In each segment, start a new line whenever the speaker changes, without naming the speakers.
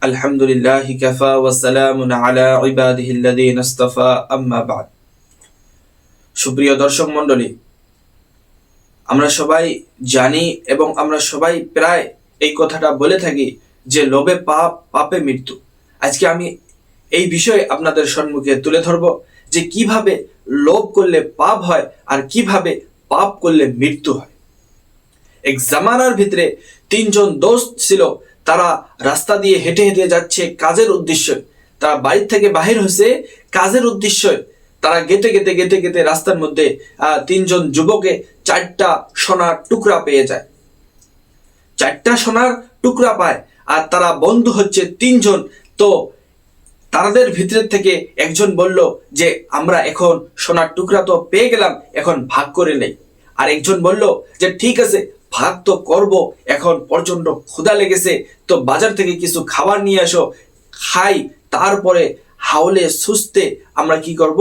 আলহামদুলিল্লাহি কাফা ওয়া সালামুন আলা ইবাদিহিল্লাযীনা ইসতাফা আম্মা বা'দ। সুপ্রিয় দর্শক মণ্ডলী, আমরা সবাই জানি এবং আমরা সবাই প্রায় এই কথাটা বলে থাকি যে লোভে পাপ, পাপে মৃত্যু। আজকে আমি এই বিষয়ে আপনাদের সম্মুখে তুলে ধরব যে কিভাবে লোভ করলে পাপ হয় আর কিভাবে পাপ করলে মৃত্যু হয়। এক জামানার ভিতরে তিনজন দোস্ত ছিল। তারা রাস্তা দিয়ে হেঁটে হেঁটে যাচ্ছে কাজের উদ্দেশ্যে। তারা বাড়ি থেকে বাহির হয়েছে কাজের উদ্দেশ্যে। তারা গেতে গেতে গেতে গেতে রাস্তার মধ্যে তিনজন যুবকে 4টা সোনার টুকরা পেয়ে যায়। 4টা সোনার টুকরা পায় আর তারা বন্ধু হচ্ছে 3জন। তো তাদের ভিতর থেকে একজন বলল যে আমরা এখন সোনার টুকরা তো পেয়ে গেলাম, এখন ভাগ করে নেই। আর একজন বলল যে ঠিক আছে, ভাগ তো করব, এখন প্রচন্ড ক্ষুধা লেগেছে, তো বাজার থেকে কিছু খাবার নিয়ে আসো, খাই, তারপরে হাওলে সুস্তে আমরা কি করব,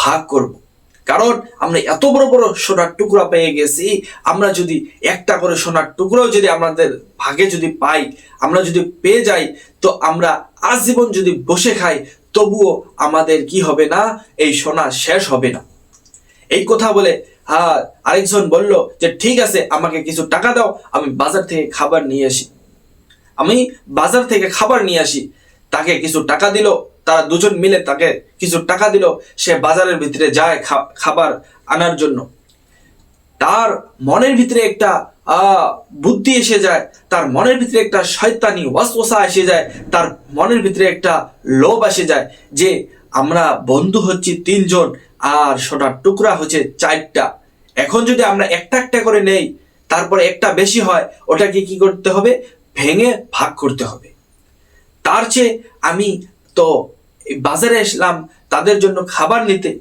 ভাগ করব। কারণ আমরা এত বড় বড় সোনার টুকরা পেয়ে গেছি, আমরা যদি একটা করে সোনার টুকরাও যদি আমাদের ভাগে যদি পাই, আমরা যদি পেয়ে যাই, তো আমরা আজীবন যদি বসে খাই তবুও আমাদের কি হবে না, এই সোনা শেষ হবে না। এই কথা বলে আরেকজন বলল যে ঠিক আছে, আমাকে কিছু টাকা দাও, আমি বাজার থেকে খাবার নিয়ে আসি। তাকে কিছু টাকা দিল। তারা দুজন মিলে তাকে কিছু টাকা দিল। সে বাজারের ভিতরে যায় খাবার আনার জন্য। তার মনের ভিতরে একটা বুদ্ধি এসে যায়, তার মনের ভিতরে একটা শয়তানি ওয়াসওয়াসা এসে যায়, তার মনের ভিতরে একটা লোভ এসে যায় যে আমরা বন্ধু হচ্ছি 3জন আর সোনার টুকরা হচ্ছে 4টা। এখন যদি আমরা একটা একটা করে নেই, তারপরে একটা বেশি হয়, ওটাকে কি করতে হবে, ভেঙে ভাগ করতে হবে। তার চেয়ে আমি তো বাজারে আসলাম তাদের জন্য খাবার নিতে,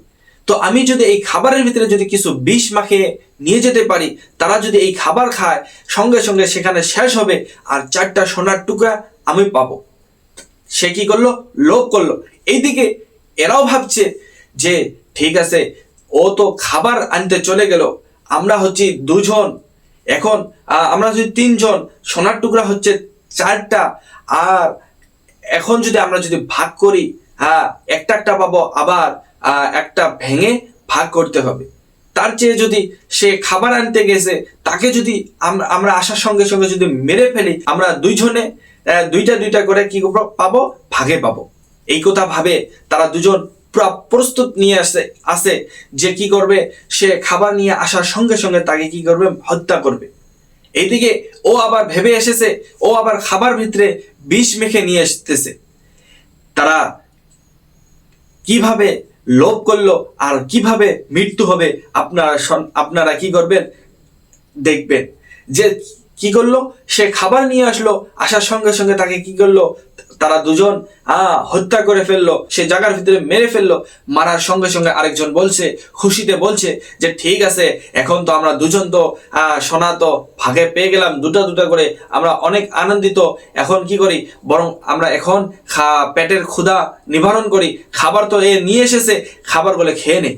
তো আমি যদি এই খাবারের ভিতরে যদি কিছু বিষ মাখিয়ে নিয়ে যেতে পারি, তারা যদি এই খাবার খায়, সঙ্গে সঙ্গে সেখানে শেষ হবে আর 4টা সোনার টুকরা আমি পাবো। সে কি করলো, লোভ করলো। এইদিকে এরাও ভাবছে যে ঠিক আছে, ও তো খাবার আনতে চলে গেল, আমরা হচ্ছি 2জন, এখন আমরা যদি 3জন, সোনার টুকরা হচ্ছে 4টা, আর এখন যদি আমরা যদি ভাগ করি, একটা একটা পাবো, আবার একটা ভেঙে ভাগ করতে হবে। তার চেয়ে যদি সে খাবার আনতে গেছে, তাকে যদি আমরা আসার সঙ্গে সঙ্গে যদি মেরে ফেলি, আমরা 2জনে দুইটা করে কি পাবো, ভাগে পাবো। এই কথা ভাবে তারা 2জন প্রস্তুত নিয়ে আসে যে কি করবে, সে খাবার নিয়ে আসার সঙ্গে সঙ্গে তাকে কি করবে, হত্যা করবে। এইদিকে ও আবার ভেবে এসেছে, ও আবার খাবার ভিতরে বিষ মেখে নিয়ে আসতেছে। তারা কিভাবে লোভ করলো আর কিভাবে মৃত্যু হবে আপনারা কি করবেন, দেখবেন যে কি করলো, সে খাবার নিয়ে আসলো, আসার সঙ্গে সঙ্গে তাকে কি করলো, তারা 2জন হত্যা করে ফেললো, সে জায়গার ভিতরে মেরে ফেললো। মারার সঙ্গে সঙ্গে আরেকজন বলছে, খুশিতে বলছে যে ঠিক আছে, এখন তো আমরা 2জন তো সোনা তো ভাগে পেয়ে গেলাম, দুটা করে, আমরা অনেক আনন্দিত। এখন কি করি, বরং আমরা এখন পেটের ক্ষুধা নিবারণ করি, খাবার তো এ নিয়ে এসেছে, খাবারগুলো খেয়ে নেই।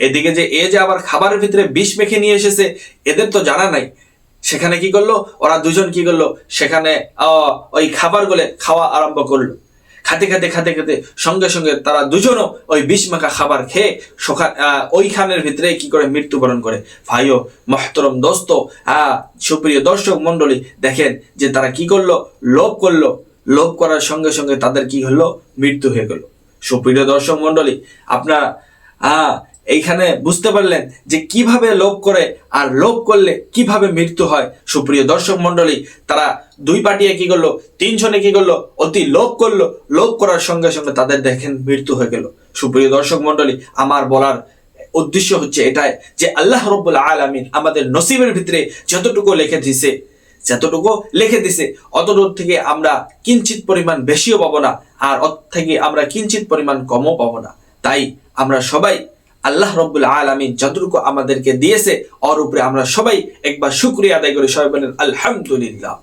এদিকে যে যে আবার খাবারের ভিতরে বিষ মেখে নিয়ে এসেছে, এদের তো জানা নাই। সেখানে কি করলো, ওরা 2জন কি করলো, সেখানে ওই খাবারগুলো খাওয়া আরম্ভ করলো। খাতে সঙ্গে সঙ্গে তারা 2জনও ওই বিষ মাখা খাবার খেয়ে ওইখানের ভিতরে কি করে মৃত্যুবরণ করে। ভাইও মহতরম দোস্ত, সুপ্রিয় দর্শক মন্ডলী, দেখেন যে তারা কি করলো, লোভ করলো। লোভ করার সঙ্গে সঙ্গে তাদের কি হলো, মৃত্যু হয়ে গেল। সুপ্রিয় দর্শক মন্ডলী, আপনারা এইখানে বুঝতে পারলেন যে কিভাবে লোভ করে আর লোভ করলে কিভাবে মৃত্যু হয়। সুপ্রিয় দর্শক মন্ডলী, তারা 2 পার্টিয়ে কি করলো, 3জনে কি করলো, অতি লোভ করলো। লোভ করার সঙ্গে সঙ্গে তাদের দেখেন মৃত্যু হয়ে গেল। সুপ্রিয় দর্শক মন্ডলী, আমার বলার উদ্দেশ্য হচ্ছে এটাই যে আল্লাহ রাব্বুল আলামিন আমাদের নসিবের ভিতরে যতটুকু লিখে দিছে অতটুকু থেকে আমরা কিঞ্চিত পরিমাণ বেশিও পাবো না, আর অত থেকে আমরা কিঞ্চিত পরিমাণ কমও পাবো না। তাই আমরা সবাই আল্লাহ রাব্বুল আলামিন যতটুকু আমাদেরকে দিয়েছে, ওর উপরে আমরা সবাই একবার শুকরিয়া আদায় করি, সবাই বলেন আলহামদুলিল্লাহ।